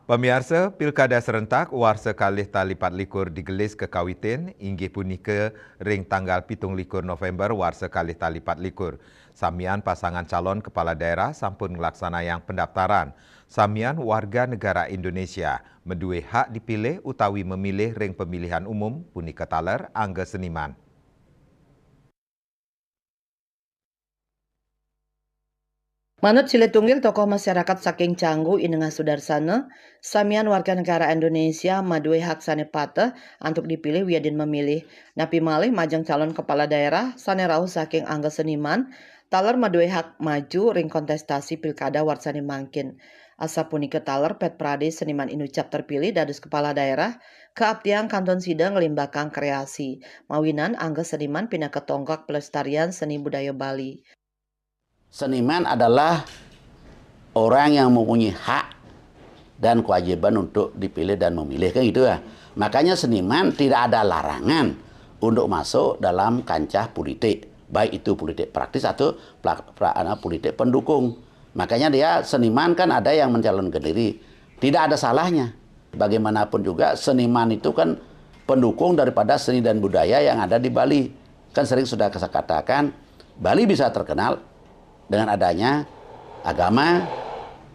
Pemirsa, Pilkada serentak warsa kalih tali 24 digelis ke Kawitin, inggih punika ring tanggal 17 November warsa kalih tali 24. Samian pasangan calon kepala daerah sampun ngelaksanayang pendaftaran. Samian warga negara Indonesia medue hak dipilih utawi memilih ring pemilihan umum punika taler angga seniman. Manut Siletunggil tokoh masyarakat saking Canggu Inengah Sudarsana, samian warga negara Indonesia madue hak sane pateh untuk dipilih wiadin memilih. Napi malih majang calon kepala daerah sane rauh saking angga seniman, taler madue hak maju ring kontestasi pilkada warsane mangkin. Asa punika taler Pet Prade seniman inucap terpilih dados kepala daerah, keabdian kanton sidang limbakang kreasi. Mawinan angga seniman pindah ke tonggak pelestarian seni budaya Bali. Seniman adalah orang yang mempunyai hak dan kewajiban untuk dipilih dan memilih, kan gitu ya. Makanya seniman tidak ada larangan untuk masuk dalam kancah politik, baik itu politik praktis atau politik pendukung. Makanya dia seniman kan ada yang mencalonkan diri, tidak ada salahnya. Bagaimanapun juga seniman itu kan pendukung daripada seni dan budaya yang ada di Bali. Kan sering sudah saya katakan, Bali bisa terkenal dengan adanya agama,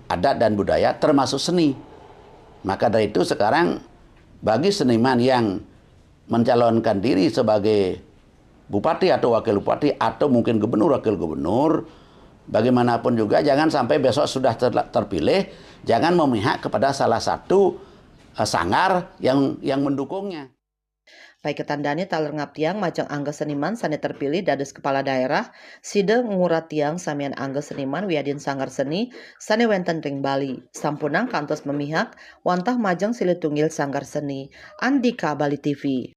adat dan budaya termasuk seni. Maka dari itu sekarang bagi seniman yang mencalonkan diri sebagai bupati atau wakil bupati atau mungkin gubernur, wakil gubernur, bagaimanapun juga jangan sampai besok sudah terpilih, jangan memihak kepada salah satu sanggar yang mendukungnya. Baik ketandani taler ngaptiang majang angga seniman sane terpilih dados kepala daerah, side ngurat tiang samian angga seniman wiadin sanggar seni sane wenten ring Bali. Sampunang kantos memihak wantah majang Siletunggil sanggar seni. Andika Bali TV.